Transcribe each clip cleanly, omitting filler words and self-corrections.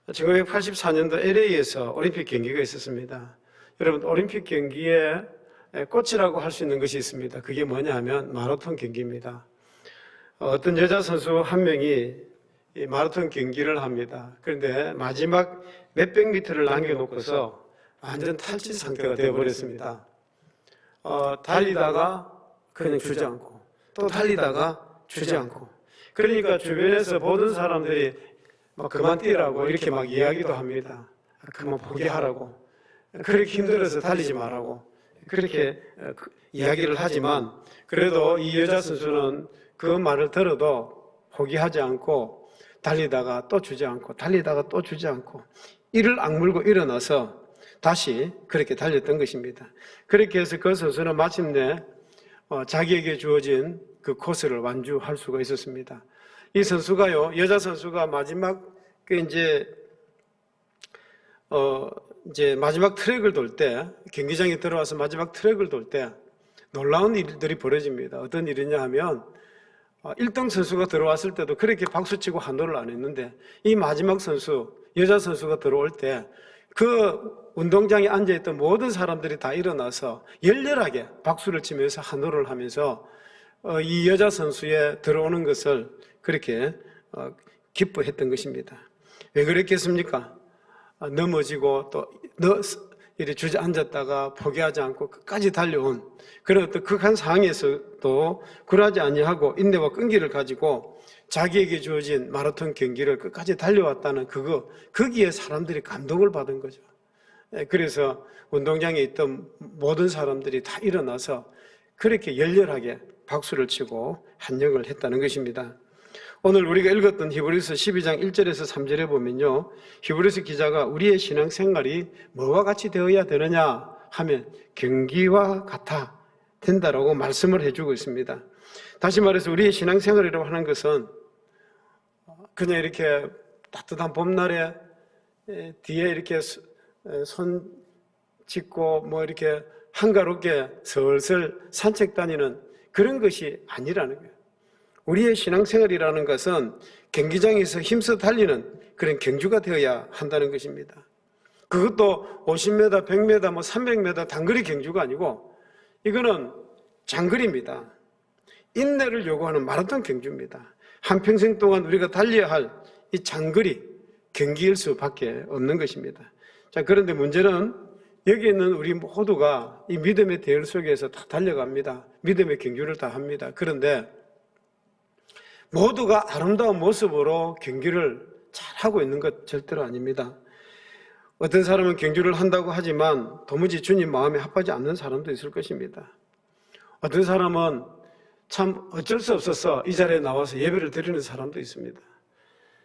1984년도 LA에서 올림픽 경기가 있었습니다. 여러분, 올림픽 경기의 꽃이라고 할 수 있는 것이 있습니다. 그게 뭐냐 하면 마라톤 경기입니다. 어떤 여자 선수 한 명이 이 마라톤 경기를 합니다. 그런데 마지막 몇백 미터를 남겨놓고서 완전 탈진 상태가 되어버렸습니다. 달리다가 그냥 주지 않고 또 달리다가 주지 않고, 그러니까 주변에서 보던 사람들이 막 그만 뛰라고 이렇게 막 이야기도 합니다. 그만 포기하라고, 그렇게 힘들어서 달리지 말라고 그렇게 이야기를 하지만, 그래도 이 여자 선수는 그 말을 들어도 포기하지 않고 달리다가 또 주지 않고 달리다가 또 주지 않고 이를 악물고 일어나서 다시 그렇게 달렸던 것입니다. 그렇게 해서 그 선수는 마침내 자기에게 주어진 그 코스를 완주할 수가 있었습니다. 이 선수가요, 여자 선수가 마지막 이제 마지막 트랙을 돌 때, 경기장에 들어와서 마지막 트랙을 돌 때 놀라운 일들이 벌어집니다. 어떤 일이냐 하면 1등 선수가 들어왔을 때도 그렇게 박수치고 환호를 안 했는데, 이 마지막 선수, 여자 선수가 들어올 때 그 운동장에 앉아있던 모든 사람들이 다 일어나서 열렬하게 박수를 치면서 환호를 하면서 이 여자 선수의 들어오는 것을 그렇게 기뻐했던 것입니다. 왜 그랬겠습니까? 넘어지고 또 이렇게 주저앉았다가 포기하지 않고 끝까지 달려온 그런 어떤 극한 상황에서도 굴하지 아니하고 인내와 끈기를 가지고 자기에게 주어진 마라톤 경기를 끝까지 달려왔다는 거기에 사람들이 감동을 받은 거죠. 그래서 운동장에 있던 모든 사람들이 다 일어나서 그렇게 열렬하게 박수를 치고 환영을 했다는 것입니다. 오늘 우리가 읽었던 히브리서 12장 1절에서 3절에 보면요, 히브리서 기자가 우리의 신앙생활이 뭐와 같이 되어야 되느냐 하면 경기와 같아 된다라고 말씀을 해주고 있습니다. 다시 말해서 우리의 신앙생활이라고 하는 것은 그냥 이렇게 따뜻한 봄날에 뒤에 이렇게 손 짚고 뭐 이렇게 한가롭게 슬슬 산책 다니는 그런 것이 아니라는 거예요. 우리의 신앙생활이라는 것은 경기장에서 힘써 달리는 그런 경주가 되어야 한다는 것입니다. 그것도 50m, 100m, 300m 단거리 경주가 아니고 이거는 장거리입니다. 인내를 요구하는 마라톤 경주입니다. 한평생 동안 우리가 달려야 할 이 장거리 경기일 수밖에 없는 것입니다. 자, 그런데 문제는 여기 있는 우리 모두가 이 믿음의 대열 속에서 다 달려갑니다. 믿음의 경주를 다 합니다. 그런데 모두가 아름다운 모습으로 경기를 잘하고 있는 것 절대로 아닙니다. 어떤 사람은 경주를 한다고 하지만 도무지 주님 마음에 합하지 않는 사람도 있을 것입니다. 어떤 사람은 참 어쩔 수 없어서 이 자리에 나와서 예배를 드리는 사람도 있습니다.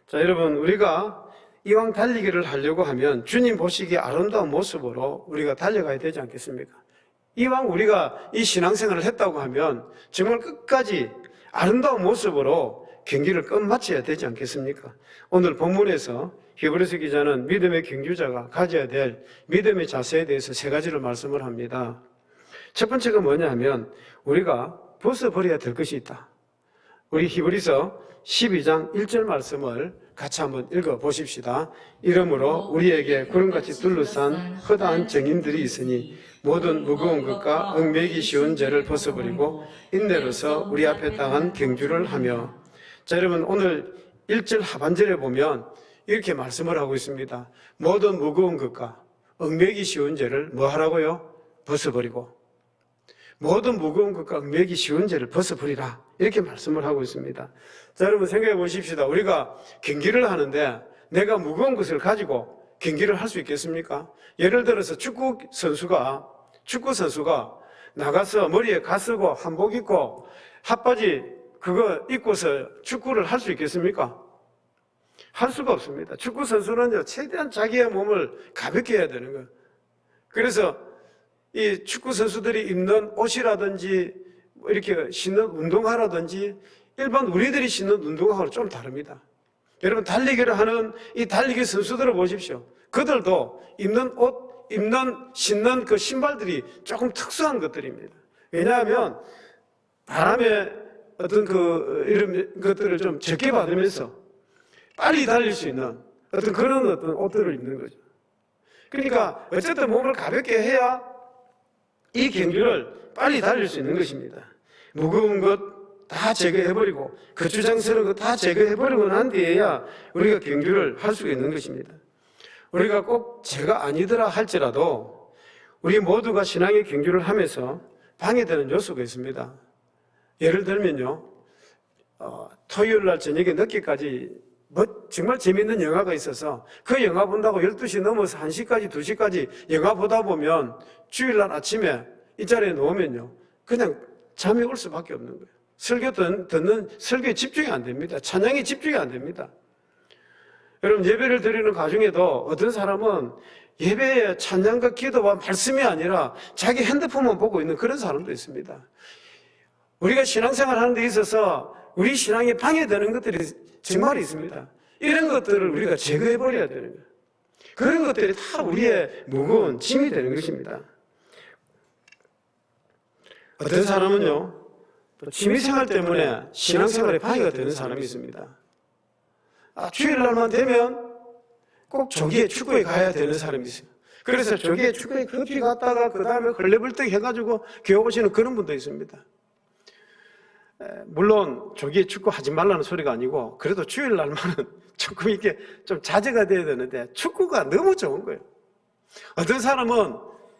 자, 여러분, 우리가 이왕 달리기를 하려고 하면 주님 보시기에 아름다운 모습으로 우리가 달려가야 되지 않겠습니까? 이왕 우리가 이 신앙생활을 했다고 하면 정말 끝까지 아름다운 모습으로 경기를 끝마쳐야 되지 않겠습니까? 오늘 본문에서 히브리서 기자는 믿음의 경주자가 가져야 될 믿음의 자세에 대해서 세 가지를 말씀을 합니다. 첫 번째가 뭐냐 하면 우리가 벗어버려야 될 것이 있다. 우리 히브리서 12장 1절 말씀을 같이 한번 읽어보십시다. 이러므로 우리에게 구름같이 둘러싼 허다한 정인들이 있으니 모든 무거운 것과 얽매이기 쉬운 죄를 벗어버리고 인내로서 우리 앞에 당한 경주를 하며. 자, 여러분, 오늘 1절 하반절에 보면 이렇게 말씀을 하고 있습니다. 모든 무거운 것과 얽매이기 쉬운 죄를 뭐 하라고요? 벗어버리고. 모든 무거운 것과 얽매이기 쉬운 죄를 벗어버리라, 이렇게 말씀을 하고 있습니다. 자, 여러분 생각해 보십시다. 우리가 경기를 하는데 내가 무거운 것을 가지고 경기를 할 수 있겠습니까? 예를 들어서 축구 선수가 나가서 머리에 가 쓰고 한복 입고 핫바지 그거 입고서 축구를 할 수 있겠습니까? 할 수가 없습니다. 축구 선수는요, 최대한 자기의 몸을 가볍게 해야 되는 거예요. 그래서 이 축구 선수들이 입는 옷이라든지 이렇게 신는 운동화라든지 일반 우리들이 신는 운동화하고는 좀 다릅니다. 여러분, 달리기를 하는 이 달리기 선수들을 보십시오. 그들도 입는 옷, 신는 그 신발들이 조금 특수한 것들입니다. 왜냐하면 바람에 어떤 이런 것들을 좀 적게 받으면서 빨리 달릴 수 있는 어떤 그런 어떤 옷들을 입는 거죠. 그러니까 어쨌든 몸을 가볍게 해야 이 경주를 빨리 달릴 수 있는 것입니다. 무거운 것 다 제거해버리고 거추장스러운 것 다 제거해버리고 난 뒤에야 우리가 경주를 할 수가 있는 것입니다. 우리가 꼭 제가 아니더라 할지라도 우리 모두가 신앙의 경주를 하면서 방해되는 요소가 있습니다. 예를 들면요, 토요일 날 저녁에 늦게까지 정말 재밌는 영화가 있어서 그 영화 본다고 12시 넘어서 1시까지 2시까지 영화 보다 보면 주일날 아침에 이 자리에 누우면요 그냥 잠이 올 수밖에 없는 거예요. 설교 듣는 설교에 집중이 안 됩니다. 찬양에 집중이 안 됩니다. 여러분, 예배를 드리는 가중에도 어떤 사람은 예배에 찬양과 기도와 말씀이 아니라 자기 핸드폰만 보고 있는 그런 사람도 있습니다. 우리가 신앙생활 하는 데 있어서 우리 신앙에 방해되는 것들이 정말 있습니다. 이런 것들을 우리가 제거해버려야 되는 거예요. 그런 것들이 다 우리의 무거운 짐이 되는 것입니다. 어떤 사람은요, 또 취미생활 때문에 신앙생활에 방해가 되는 사람이 있습니다. 주일날만 되면 꼭 조기에 축구에 가야 되는 사람이 있어요. 그래서 조기에 축구에 급히 갔다가 그 다음에 걸레벌떡 해가지고 겨우 오시는 그런 분도 있습니다. 물론 조기에 축구 하지 말라는 소리가 아니고 그래도 주일날만은 조금 이렇게 좀 자제가 돼야 되는데 축구가 너무 좋은 거예요. 어떤 사람은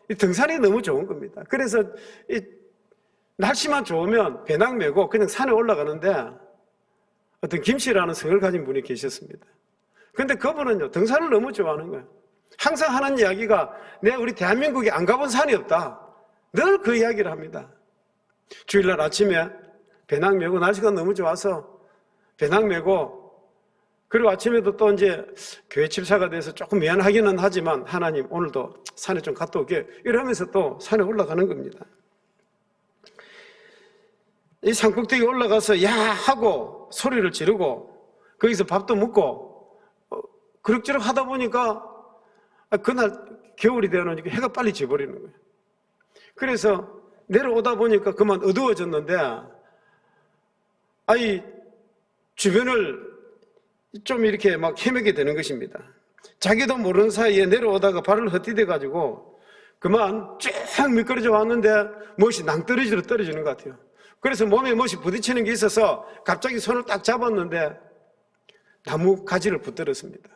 이 등산이 너무 좋은 겁니다. 그래서 이 날씨만 좋으면 배낭 메고 그냥 산에 올라가는데 어떤 김씨라는 성을 가진 분이 계셨습니다. 근데 그분은요 등산을 너무 좋아하는 거예요. 항상 하는 이야기가 우리 대한민국에 안 가본 산이 없다. 늘 그 이야기를 합니다. 주일날 아침에 배낭 메고 날씨가 너무 좋아서 배낭 메고 그리고 아침에도 또 이제 교회 집사가 돼서 조금 미안하기는 하지만 하나님 오늘도 산에 좀 갔다 올게 이러면서 또 산에 올라가는 겁니다. 이 산꼭대기 올라가서 야 하고 소리를 지르고 거기서 밥도 먹고 그럭저럭 하다 보니까 그날 겨울이 되어놓으니까 해가 빨리 지버리는 거예요. 그래서 내려오다 보니까 그만 어두워졌는데 주변을 좀 이렇게 막 헤매게 되는 것입니다. 자기도 모르는 사이에 내려오다가 발을 헛디뎌 가지고 그만 쭉 미끄러져 왔는데 무엇이 낭떠러지로 떨어지는 것 같아요. 그래서 몸에 무엇이 부딪히는 게 있어서 갑자기 손을 딱 잡았는데 나무 가지를 붙들었습니다.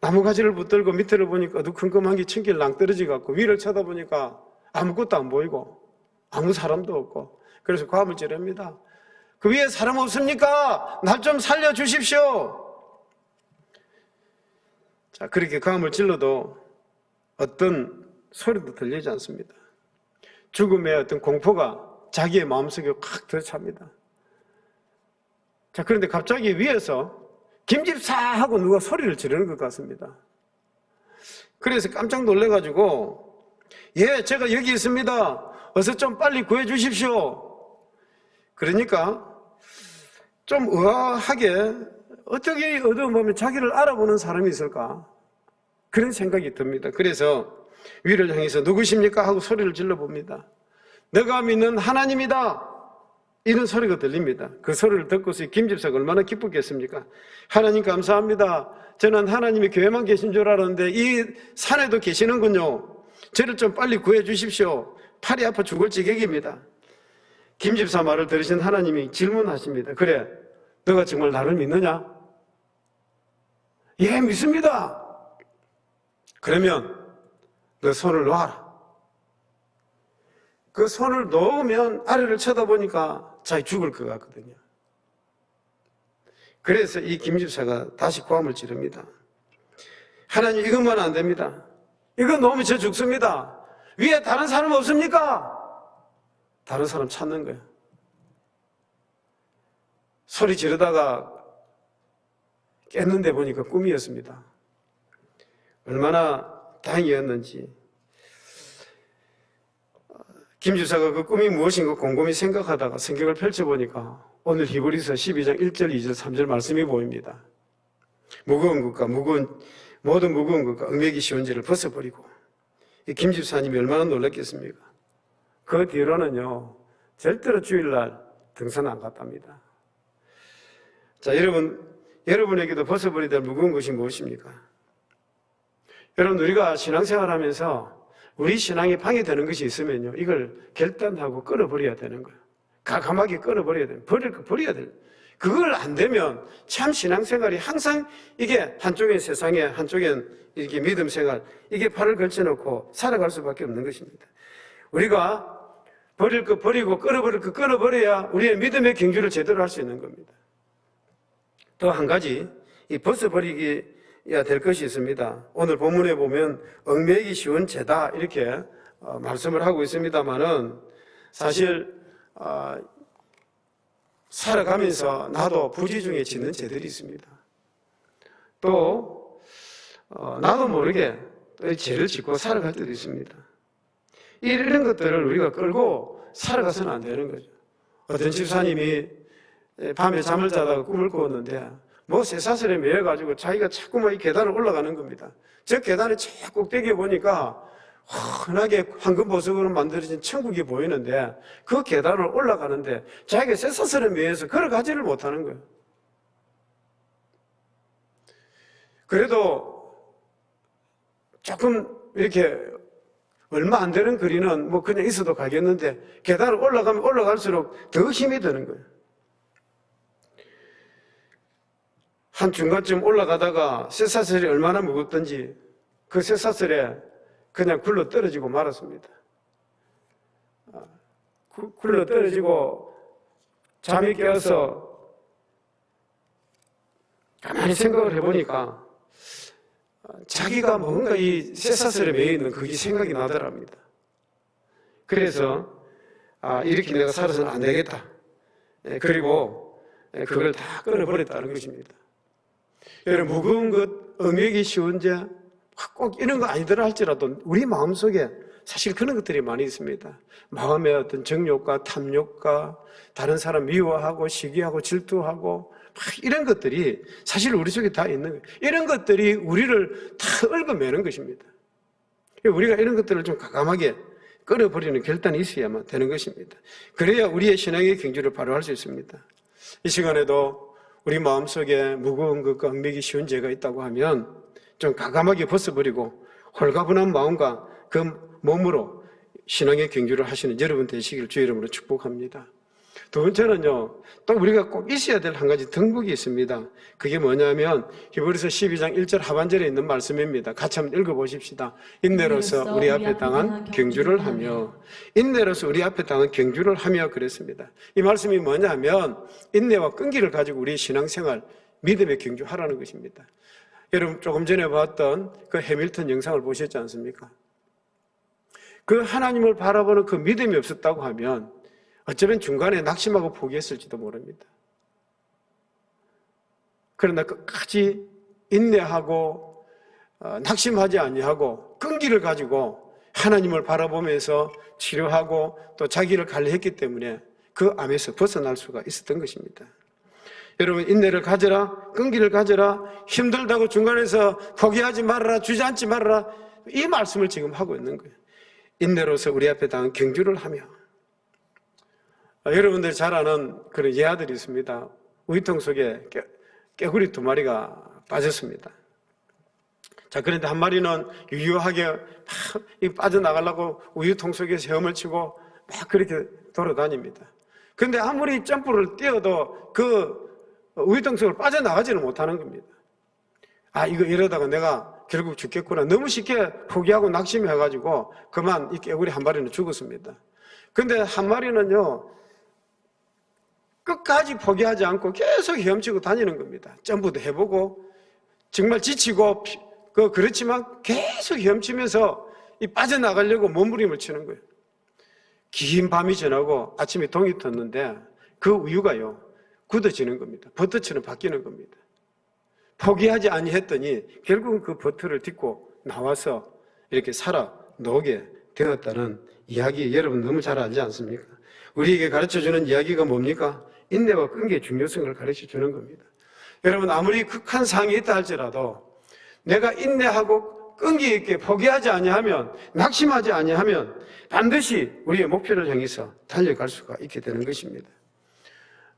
나무 가지를 붙들고 밑에를 보니까 어두컴컴한 게 천길 낭떠러지 같고 위를 쳐다보니까 아무것도 안 보이고 아무 사람도 없고 그래서 고함을 지릅니다. 그 위에 사람 없습니까? 날 좀 살려주십시오. 자, 그렇게 고함을 질러도 어떤 소리도 들리지 않습니다. 죽음의 어떤 공포가 자기의 마음속에 확 들어찹니다. 자, 그런데 갑자기 위에서 김집사 하고 누가 소리를 지르는 것 같습니다. 그래서 깜짝 놀래가지고 예, 제가 여기 있습니다. 어서 좀 빨리 구해주십시오. 그러니까 좀 의아하게 어떻게 어두운 밤에 자기를 알아보는 사람이 있을까? 그런 생각이 듭니다. 그래서 위를 향해서 누구십니까? 하고 소리를 질러봅니다. 내가 믿는 하나님이다. 이런 소리가 들립니다. 그 소리를 듣고서 김집사가 얼마나 기쁘겠습니까? 하나님 감사합니다. 저는 하나님이 교회만 계신 줄 알았는데 이 산에도 계시는군요. 저를 좀 빨리 구해 주십시오. 팔이 아파 죽을 지경입니다. 김집사 말을 들으신 하나님이 질문하십니다. 그래, 너가 정말 나를 믿느냐? 예, 믿습니다. 그러면 너 손을 놓아라. 그 손을 놓으면 아래를 쳐다보니까 자기 죽을 것 같거든요. 그래서 이 김집사가 다시 고함을 지릅니다. 하나님, 이것만 안 됩니다. 이거 놓으면 저 죽습니다. 위에 다른 사람 없습니까? 다른 사람 찾는 거예요. 소리 지르다가 깼는데 보니까 꿈이었습니다. 얼마나 다행이었는지. 김집사가 그 꿈이 무엇인가 곰곰이 생각하다가 성경을 펼쳐보니까 오늘 히브리서 12장 1절, 2절, 3절 말씀이 보입니다. 모든 무거운 것과 얽매기 쉬운 죄를 벗어버리고. 이 김집사님이 얼마나 놀랐겠습니까? 그 뒤로는요 절대로 주일날 등산 안 갔답니다. 자, 여러분, 여러분에게도 벗어버려야 될 무거운 것이 무엇입니까? 여러분, 우리가 신앙생활하면서 우리 신앙이 방해되는 것이 있으면요, 이걸 결단하고 끊어버려야 되는 거예요. 가감하게 끊어버려야 돼요. 버릴 거 버려야 돼요. 그걸 안 되면 참 신앙생활이 항상 이게 한쪽엔 세상에, 한쪽엔 이렇게 믿음 생활, 이게 팔을 걸쳐놓고 살아갈 수밖에 없는 것입니다. 우리가 버릴 거 버리고 끊어버릴 거 끊어버려야 우리의 믿음의 경주를 제대로 할 수 있는 겁니다. 또 한 가지, 이 벗어버리기야 될 것이 있습니다. 오늘 본문에 보면 얽매이기 쉬운 죄다 이렇게 말씀을 하고 있습니다만은 사실 살아가면서 나도 부지 중에 짓는 죄들이 있습니다. 또 나도 모르게 죄를 짓고 살아갈 때도 있습니다. 이런 것들을 우리가 끌고 살아가서는 안 되는 거죠. 어떤 집사님이 밤에 잠을 자다가 꿈을 꾸었는데 뭐 쇠사슬에 매여가지고 자기가 자꾸만 이 계단을 올라가는 겁니다. 저 계단의 제일 꼭대기에 보니까 환하게 황금보석으로 만들어진 천국이 보이는데 그 계단을 올라가는데 자기가 쇠사슬에 매여서 걸어가지를 못하는 거예요. 그래도 조금 이렇게 얼마 안 되는 거리는 뭐 그냥 있어도 가겠는데 계단을 올라가면 올라갈수록 더 힘이 드는 거예요. 한 중간쯤 올라가다가 쇠사슬이 얼마나 무겁던지 그 쇠사슬에 그냥 굴러 떨어지고 말았습니다. 굴러 떨어지고 잠이 깨어서 가만히 생각을 해보니까 자기가 뭔가 이 쇠사슬에 매여 있는 그게 생각이 나더랍니다. 그래서 이렇게 내가 살아서는 안 되겠다. 그리고 그걸 다 끊어버렸다는 것입니다. 여러분, 무거운 것, 얽매이기 쉬운 죄, 꼭 이런 거 아니더라 할지라도 우리 마음속에 사실 그런 것들이 많이 있습니다. 마음의 어떤 정욕과 탐욕과 다른 사람 미워하고 시기하고 질투하고 이런 것들이 사실 우리 속에 다 있는 거예요. 이런 것들이 우리를 다 얽어매는 것입니다. 우리가 이런 것들을 좀 과감하게 끊어버리는 결단이 있어야만 되는 것입니다. 그래야 우리의 신앙의 경주를 바로 할 수 있습니다. 이 시간에도 우리 마음속에 무거운 것과 얽매이기 쉬운 죄가 있다고 하면 좀 과감하게 벗어버리고 홀가분한 마음과 그 몸으로 신앙의 경주를 하시는 여러분 되시기를 주의 이름으로 축복합니다. 두 번째는요, 또 우리가 꼭 있어야 될 한 가지 덕목이 있습니다. 그게 뭐냐면 히브리서 12장 1절 하반절에 있는 말씀입니다. 같이 한번 읽어보십시다. 인내로서 우리 앞에 당한 경주를 하며, 인내로서 우리 앞에 당한 경주를 하며 그랬습니다. 이 말씀이 뭐냐면 인내와 끈기를 가지고 우리 신앙생활 믿음의 경주하라는 것입니다. 여러분, 조금 전에 봤던 그 해밀턴 영상을 보셨지 않습니까? 그 하나님을 바라보는 그 믿음이 없었다고 하면 어쩌면 중간에 낙심하고 포기했을지도 모릅니다. 그러나 끝까지 인내하고 낙심하지 아니하고 끈기를 가지고 하나님을 바라보면서 치료하고 또 자기를 관리했기 때문에 그 암에서 벗어날 수가 있었던 것입니다. 여러분, 인내를 가져라, 끈기를 가져라, 힘들다고 중간에서 포기하지 말아라, 주저앉지 말아라, 이 말씀을 지금 하고 있는 거예요. 인내로서 우리 앞에 당한 경주를 하며. 여러분들이 잘 아는 그런 예아들이 있습니다. 우유통 속에 깨구리 2마리가 빠졌습니다. 자, 그런데 한 마리는 유유하게 막 빠져나가려고 우유통 속에서 헤엄을 치고 막 그렇게 돌아다닙니다. 그런데 아무리 점프를 뛰어도 그 우유통 속을 빠져나가지는 못하는 겁니다. 이거 이러다가 내가 결국 죽겠구나. 너무 쉽게 포기하고 낙심해가지고 그만 이 깨구리 한 마리는 죽었습니다. 그런데 한 마리는요, 끝까지 포기하지 않고 계속 헤엄치고 다니는 겁니다. 점프도 해보고 정말 지치고 그렇지만 계속 헤엄치면서 이 빠져나가려고 몸부림을 치는 거예요. 긴 밤이 지나고 아침에 동이 텄는데 그 우유가요 굳어지는 겁니다. 버터처럼 바뀌는 겁니다. 포기하지 아니했더니 결국은 그 버터를 딛고 나와서 이렇게 살아 나오게 되었다는 이야기, 여러분 너무 잘 알지 않습니까? 우리에게 가르쳐주는 이야기가 뭡니까? 인내와 끈기의 중요성을 가르쳐주는 겁니다. 여러분, 아무리 극한 상황이 있다 할지라도 내가 인내하고 끈기 있게 포기하지 아니하면, 낙심하지 아니하면 반드시 우리의 목표를 향해서 달려갈 수가 있게 되는 것입니다.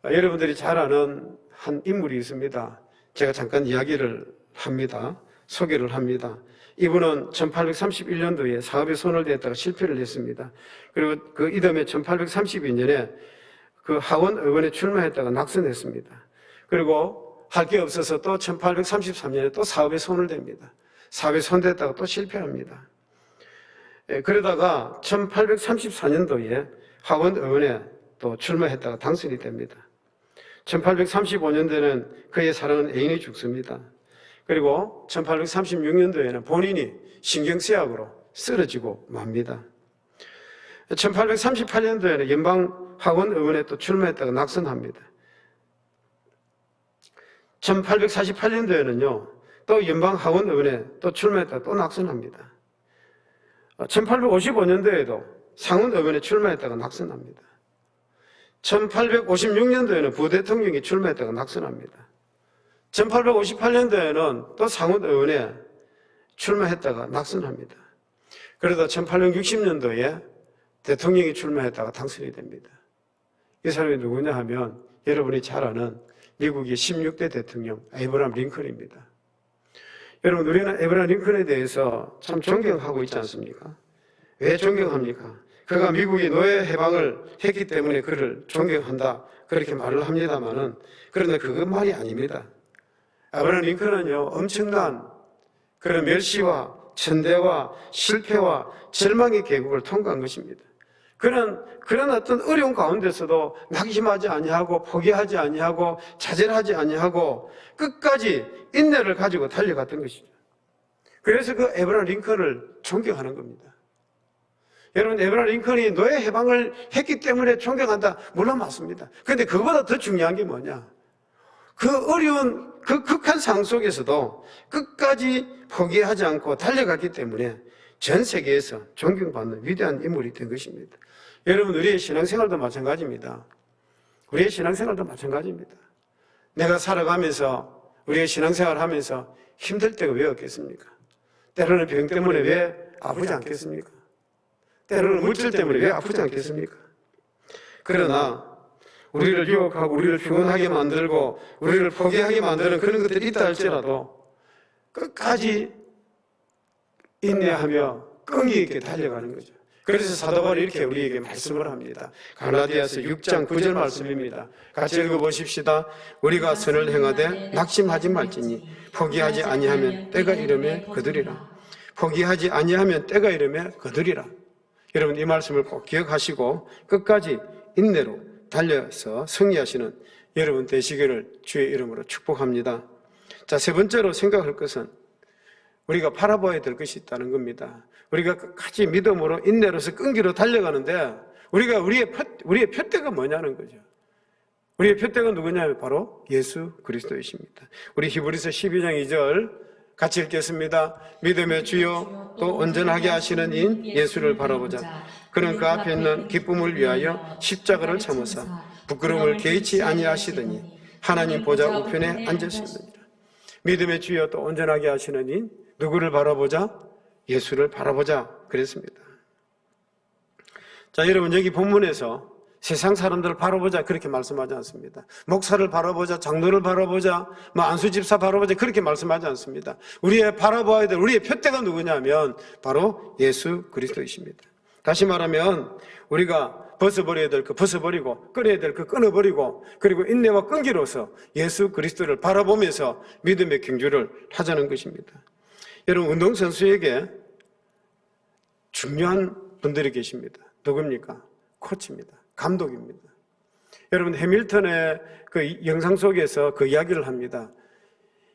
여러분들이 잘 아는 한 인물이 있습니다. 제가 잠깐 이야기를 합니다. 소개를 합니다. 이분은 1831년도에 사업에 손을 댔다가 실패를 했습니다. 그리고 그 이듬해 1832년에 그 하원 의원에 출마했다가 낙선했습니다. 그리고 할 게 없어서 또 1833년에 또 사업에 손을 댑니다. 사업에 손댔다가 또 실패합니다. 그러다가 1834년도에 하원 의원에 또 출마했다가 당선이 됩니다. 1835년도에는 그의 사랑하는 애인이 죽습니다. 그리고 1836년도에는 본인이 신경쇠약으로 쓰러지고 맙니다. 1838년도에는 연방하원 의원에 또 출마했다가 낙선합니다. 1848년도에는요, 또 연방하원 의원에 또 출마했다가 또 낙선합니다. 1855년도에도 상원 의원에 출마했다가 낙선합니다. 1856년도에는 부대통령이 출마했다가 낙선합니다. 1858년도에는 또 상원 의원에 출마했다가 낙선합니다. 그러다 1860년도에 대통령이 출마했다가 당선이 됩니다. 이 사람이 누구냐 하면 여러분이 잘 아는 미국의 16대 대통령 에이브라함 링컨입니다. 여러분, 우리는 에이브라함 링컨에 대해서 참 존경하고 있지 않습니까? 왜 존경합니까? 그가 미국의 노예 해방을 했기 때문에 그를 존경한다, 그렇게 말을 합니다만은, 그런데 그것만이 아닙니다. 에이브라함 링컨은요, 엄청난 그런 멸시와 천대와 실패와 절망의 계곡을 통과한 것입니다. 그런 어떤 어려운 가운데서도 낙심하지 아니하고 포기하지 아니하고 좌절하지 아니하고 끝까지 인내를 가지고 달려갔던 것이죠. 그래서 그 에이브라함 링컨을 존경하는 겁니다. 여러분, 에이브라함 링컨이 노예 해방을 했기 때문에 존경한다, 물론 맞습니다. 그런데 그거보다 더 중요한 게 뭐냐? 그 어려운 그 극한 상황 속에서도 끝까지 포기하지 않고 달려갔기 때문에 전 세계에서 존경받는 위대한 인물이 된 것입니다. 여러분, 우리의 신앙생활도 마찬가지입니다. 우리의 신앙생활도 마찬가지입니다. 내가 살아가면서, 우리의 신앙생활을 하면서 힘들 때가 왜 없겠습니까? 때로는 병 때문에 왜 아프지 않겠습니까? 때로는 물질 때문에 왜 아프지 않겠습니까? 그러나 우리를 유혹하고 우리를 피곤하게 만들고 우리를 포기하게 만드는 그런 것들이 있다 할지라도 끝까지 인내하며 끈기 있게 달려가는 거죠. 그래서 사도 바울이 이렇게 우리에게 말씀을 합니다. 갈라디아서 6장 9절 말씀입니다. 같이 읽어보십시다. 우리가 선을 행하되 낙심하지 말지니 포기하지 아니하면 때가 이르매 거두리라. 포기하지 아니하면 때가 이르매 거두리라. 여러분, 이 말씀을 꼭 기억하시고 끝까지 인내로 달려서 승리하시는 여러분 되시기를 주의 이름으로 축복합니다. 자, 세 번째로 생각할 것은 우리가 바라봐야 될 것이 있다는 겁니다. 우리가 끝까지 믿음으로 인내로서 끈기로 달려가는데 우리의 표대가 뭐냐는 거죠. 우리의 표대가 누구냐면 바로 예수 그리스도이십니다. 우리 히브리서 12장 2절 같이 읽겠습니다. 믿음의 주요 또 온전하게 하시는 인 예수를 바라보자. 그는 그 앞에 있는 기쁨을 위하여 십자가를 참으사 부끄러움을 개의치 아니하시더니 하나님 보좌 우편에 앉으셨느니라. 믿음의 주여 또 온전하게 하시는 인 누구를 바라보자? 예수를 바라보자 그랬습니다. 자, 여러분, 여기 본문에서 세상 사람들을 바라보자 그렇게 말씀하지 않습니다. 목사를 바라보자, 장로를 바라보자, 안수집사 바라보자 그렇게 말씀하지 않습니다. 우리의 바라봐야 될 우리의 표대가 누구냐면 바로 예수 그리스도이십니다. 다시 말하면 우리가 벗어버려야 될 거 벗어버리고 끊어야 될 거 끊어버리고 그리고 인내와 끈기로서 예수 그리스도를 바라보면서 믿음의 경주를 하자는 것입니다. 여러분, 운동선수에게 중요한 분들이 계십니다. 누굽니까? 코치입니다. 감독입니다. 여러분, 해밀턴의 그 영상 속에서 그 이야기를 합니다.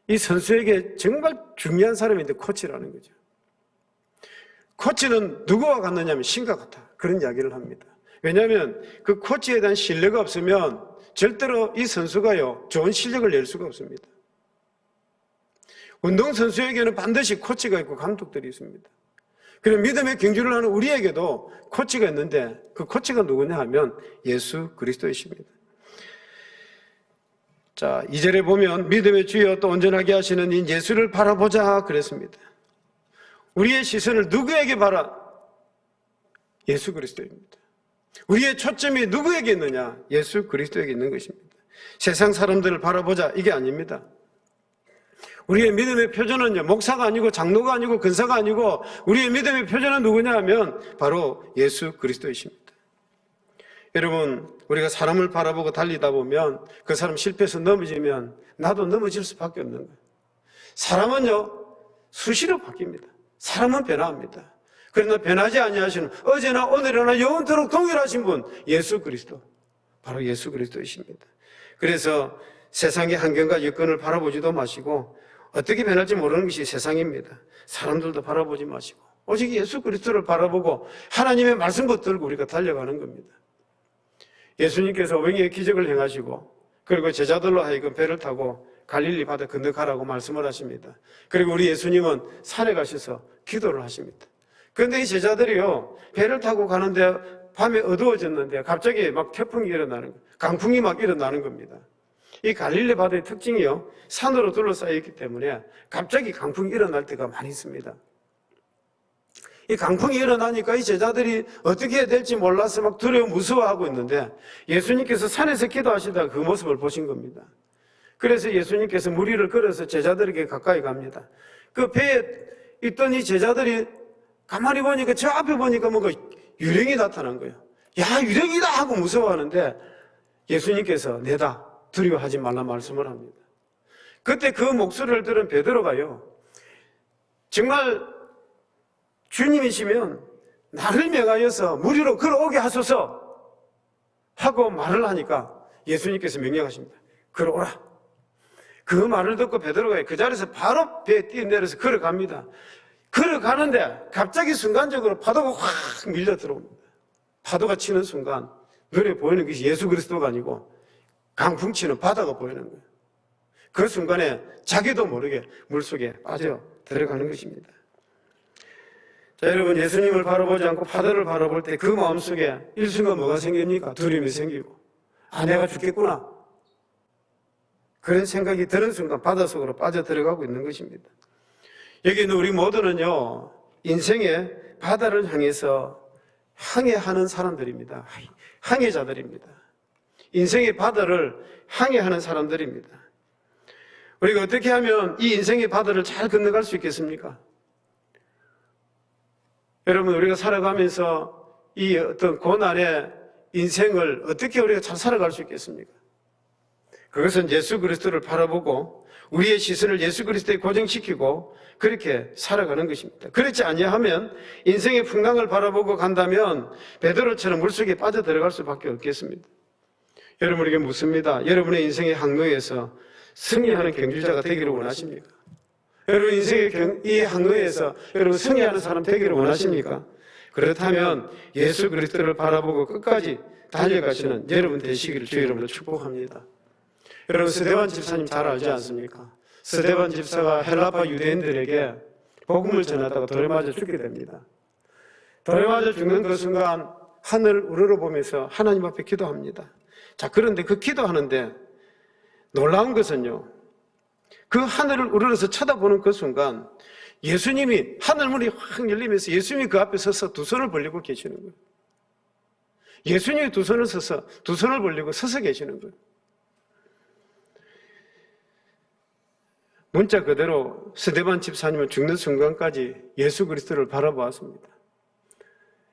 이 선수에게 정말 중요한 사람인데 코치라는 거죠. 코치는 누구와 같느냐면 신과 같아. 그런 이야기를 합니다. 왜냐하면 그 코치에 대한 신뢰가 없으면 절대로 이 선수가요, 좋은 실력을 낼 수가 없습니다. 운동선수에게는 반드시 코치가 있고 감독들이 있습니다. 그럼 믿음의 경주를 하는 우리에게도 코치가 있는데 그 코치가 누구냐 하면 예수 그리스도이십니다. 자, 2절에 보면 믿음의 주여 또 온전하게 하시는 이 예수를 바라보자 그랬습니다. 우리의 시선을 누구에게 예수 그리스도입니다. 우리의 초점이 누구에게 있느냐? 예수 그리스도에게 있는 것입니다. 세상 사람들을 바라보자 이게 아닙니다. 우리의 믿음의 표준은요, 목사가 아니고 장로가 아니고 근사가 아니고 우리의 믿음의 표준은 누구냐 하면 바로 예수 그리스도이십니다. 여러분, 우리가 사람을 바라보고 달리다 보면 그 사람 실패해서 넘어지면 나도 넘어질 수밖에 없는 거예요. 사람은요, 수시로 바뀝니다. 사람은 변화합니다. 그러나 변하지 아니하시는 어제나 오늘이나 영원토록 동일하신 분, 예수 그리스도, 바로 예수 그리스도이십니다. 그래서 세상의 환경과 여건을 바라보지도 마시고 어떻게 변할지 모르는 것이 세상입니다. 사람들도 바라보지 마시고 오직 예수 그리스도를 바라보고 하나님의 말씀 붙들고 우리가 달려가는 겁니다. 예수님께서 오병이의 기적을 행하시고 그리고 제자들로 하여금 배를 타고 갈릴리 바다 건너가라고 말씀을 하십니다. 그리고 우리 예수님은 산에 가셔서 기도를 하십니다. 그런데 이 제자들이요, 배를 타고 가는데 밤에 어두워졌는데 갑자기 막 태풍이 일어나는 거예요. 강풍이 막 일어나는 겁니다. 이 갈릴리 바다의 특징이요, 산으로 둘러싸여 있기 때문에 갑자기 강풍이 일어날 때가 많이 있습니다. 이 강풍이 일어나니까 이 제자들이 어떻게 해야 될지 몰라서 막 두려워 무서워하고 있는데 예수님께서 산에서 기도하시다가 그 모습을 보신 겁니다. 그래서 예수님께서 무리를 끌어서 제자들에게 가까이 갑니다. 그 배에 있던 이 제자들이 가만히 보니까 저 앞에 보니까 뭔가 유령이 나타난 거예요. 야, 유령이다 하고 무서워하는데 예수님께서 내다 두려워하지 말라 말씀을 합니다. 그때 그 목소리를 들은 베드로가요, 정말 주님이시면 나를 명하여서 무리로 걸어오게 하소서 하고 말을 하니까 예수님께서 명령하십니다. 걸어오라. 그 말을 듣고 베드로가 그 자리에서 바로 배에 뛰어내려서 걸어갑니다. 걸어가는데 갑자기 순간적으로 파도가 확 밀려 들어옵니다. 파도가 치는 순간 눈에 보이는 것이 예수 그리스도가 아니고 강풍 치는 바다가 보이는 거예요. 그 순간에 자기도 모르게 물속에 빠져 들어가는 것입니다. 자, 여러분, 예수님을 바라보지 않고 파도를 바라볼 때 그 마음속에 일순간 뭐가 생깁니까? 두려움이 생기고, 아, 내가 죽겠구나, 그런 생각이 드는 순간 바닷속으로 빠져 들어가고 있는 것입니다. 여기 있는 우리 모두는요, 인생의 바다를 향해서 항해하는 사람들입니다. 항해자들입니다. 인생의 바다를 항해하는 사람들입니다. 우리가 어떻게 하면 이 인생의 바다를 잘 건너갈 수 있겠습니까? 여러분, 우리가 살아가면서 이 어떤 고난의 인생을 어떻게 우리가 잘 살아갈 수 있겠습니까? 그것은 예수 그리스도를 바라보고 우리의 시선을 예수 그리스도에 고정시키고 그렇게 살아가는 것입니다. 그렇지 아니하면 인생의 풍랑을 바라보고 간다면 베드로처럼 물속에 빠져 들어갈 수밖에 없겠습니다. 여러분에게 묻습니다. 여러분의 인생의 항로에서 승리하는 경주자가 되기를 원하십니까? 여러분 인생의 이 항로에서 여러분 승리하는 사람 되기를 원하십니까? 그렇다면 예수 그리스도를 바라보고 끝까지 달려가시는 여러분 되시기를 주의 이름으로 축복합니다. 여러분, 스데반 집사님 잘 알지 않습니까? 스데반 집사가 헬라파 유대인들에게 복음을 전하다가 돌에 맞아 죽게 됩니다. 돌에 맞아 죽는 그 순간 하늘을 우러러보면서 하나님 앞에 기도합니다. 자, 그런데 그 기도하는데 놀라운 것은요, 그 하늘을 우러러서 쳐다보는 그 순간 예수님이 하늘문이 확 열리면서 예수님이 그 앞에 서서 두 손을 벌리고 계시는 거예요. 예수님이 두 손을 벌리고 서서 계시는 거예요. 문자 그대로 스데반 집사님은 죽는 순간까지 예수 그리스도를 바라보았습니다.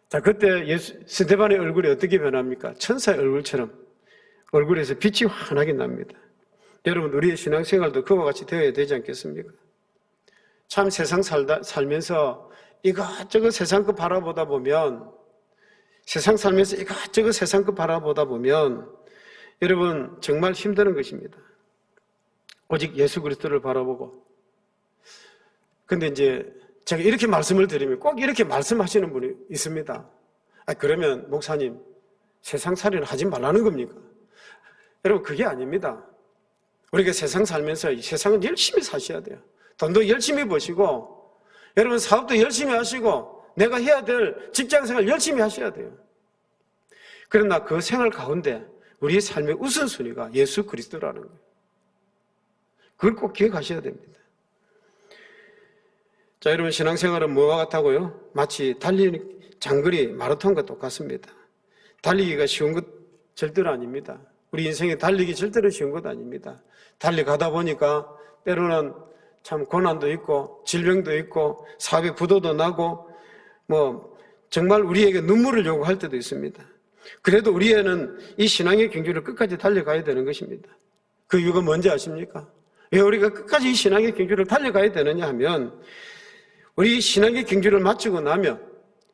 자, 그때 스데반의 얼굴이 어떻게 변합니까? 천사의 얼굴처럼 얼굴에서 빛이 환하게 납니다. 여러분, 우리의 신앙생활도 그와 같이 되어야 되지 않겠습니까? 참 세상 살면서 이것저것 세상 거 바라보다 보면, 세상 살면서 이것저것 세상 거 바라보다 보면 여러분 정말 힘드는 것입니다. 오직 예수 그리스도를 바라보고. 근데 이제 제가 이렇게 말씀을 드리면 꼭 이렇게 말씀하시는 분이 있습니다. 아, 그러면 목사님 세상살이는 하지 말라는 겁니까? 여러분, 그게 아닙니다. 우리가 세상 살면서 이 세상은 열심히 사셔야 돼요. 돈도 열심히 버시고 여러분 사업도 열심히 하시고 내가 해야 될 직장생활 열심히 하셔야 돼요. 그러나 그 생활 가운데 우리의 삶의 우선순위가 예수 그리스도라는 거예요. 그걸 꼭 기억하셔야 됩니다. 자, 여러분, 신앙생활은 뭐와 같다고요? 마치 달리는 장거리 마라톤과 똑같습니다. 달리기가 쉬운 것 절대로 아닙니다. 우리 인생에 달리기 절대로 쉬운 것 아닙니다. 달려가다 보니까 때로는 참 고난도 있고 질병도 있고 사회 부도도 나고 정말 우리에게 눈물을 요구할 때도 있습니다. 그래도 우리에는 이 신앙의 경주를 끝까지 달려가야 되는 것입니다. 그 이유가 뭔지 아십니까? 왜 우리가 끝까지 이 신앙의 경주를 달려가야 되느냐 하면 우리 신앙의 경주를 마치고 나면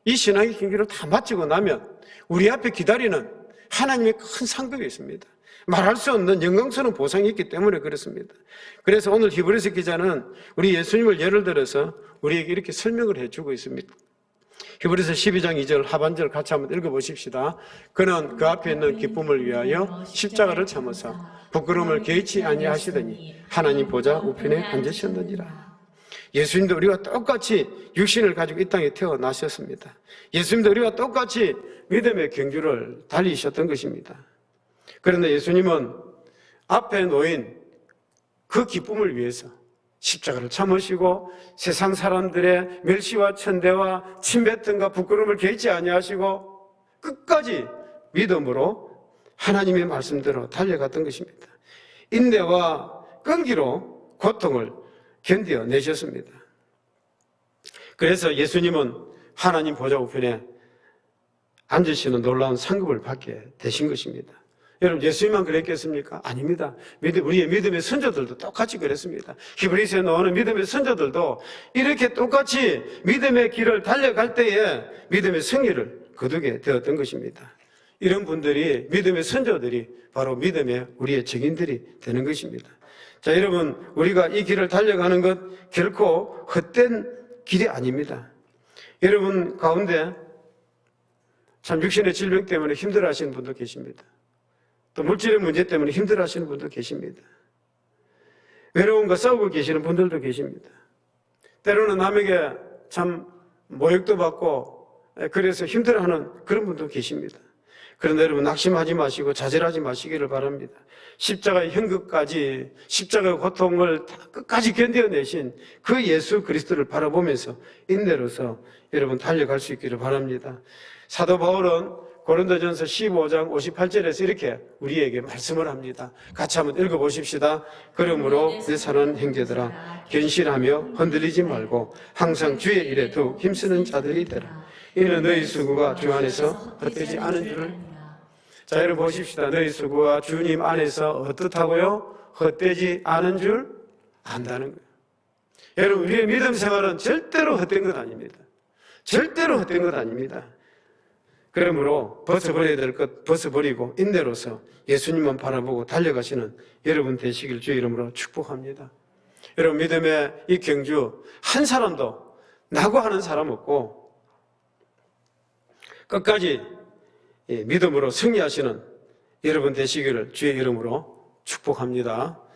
이 신앙의 경주를 다 마치고 나면 우리 앞에 기다리는 하나님의 큰 상급이 있습니다. 말할 수 없는 영광스러운 보상이 있기 때문에 그렇습니다. 그래서 오늘 히브리서 기자는 우리 예수님을 예를 들어서 우리에게 이렇게 설명을 해주고 있습니다. 히브리서 12장 2절 하반절 같이 한번 읽어보십시다. 그는 그 앞에 있는 기쁨을 위하여 십자가를 참으사 부끄러움을 개의치 아니하시더니 하나님 보좌 우편에 앉으셨느니라. 예수님도 우리와 똑같이 육신을 가지고 이 땅에 태어나셨습니다. 예수님도 우리와 똑같이 믿음의 경주를 달리셨던 것입니다. 그런데 예수님은 앞에 놓인 그 기쁨을 위해서 십자가를 참으시고 세상 사람들의 멸시와 천대와 침뱉음과 부끄러움을 개의치 아니하시고 끝까지 믿음으로 하나님의 말씀대로 달려갔던 것입니다. 인내와 끈기로 고통을 견뎌내셨습니다. 그래서 예수님은 하나님 보좌 우편에 앉으시는 놀라운 상급을 받게 되신 것입니다. 여러분, 예수님만 그랬겠습니까? 아닙니다. 우리의 믿음의 선조들도 똑같이 그랬습니다. 히브리서에 나오는 믿음의 선조들도 이렇게 똑같이 믿음의 길을 달려갈 때에 믿음의 승리를 거두게 되었던 것입니다. 이런 분들이, 믿음의 선조들이 바로 믿음의 우리의 증인들이 되는 것입니다. 자, 여러분, 우리가 이 길을 달려가는 것 결코 헛된 길이 아닙니다. 여러분 가운데 참 육신의 질병 때문에 힘들어하시는 분도 계십니다. 또 물질의 문제 때문에 힘들어하시는 분도 계십니다. 외로움과 싸우고 계시는 분들도 계십니다. 때로는 남에게 참 모욕도 받고 그래서 힘들어하는 그런 분도 계십니다. 그런데 여러분 낙심하지 마시고 좌절하지 마시기를 바랍니다. 십자가의 형극까지 십자가의 고통을 끝까지 견뎌내신 그 예수 그리스도를 바라보면서 인내로서 여러분 달려갈 수 있기를 바랍니다. 사도 바울은 고린도전서 15장 58절에서 이렇게 우리에게 말씀을 합니다. 같이 한번 읽어보십시다. 그러므로 내 사랑하는 형제들아 견실하며 흔들리지 말고 항상 주의 일에 더욱 힘쓰는 자들이 되라. 이는 너희 수고가 주 안에서 헛되지 않은 줄을. 자, 여러분 보십시다. 너희 수고가 주님 안에서 어떻다고요? 헛되지 않은 줄 안다는 거예요. 여러분, 우리의 믿음 생활은 절대로 헛된 것 아닙니다. 절대로 헛된 것 아닙니다. 그러므로 벗어버려야 될 것 벗어버리고 인내로서 예수님만 바라보고 달려가시는 여러분 되시길 주의 이름으로 축복합니다. 여러분 믿음의 이 경주 한 사람도 나고 하는 사람 없고 끝까지 믿음으로 승리하시는 여러분 되시기를 주의 이름으로 축복합니다.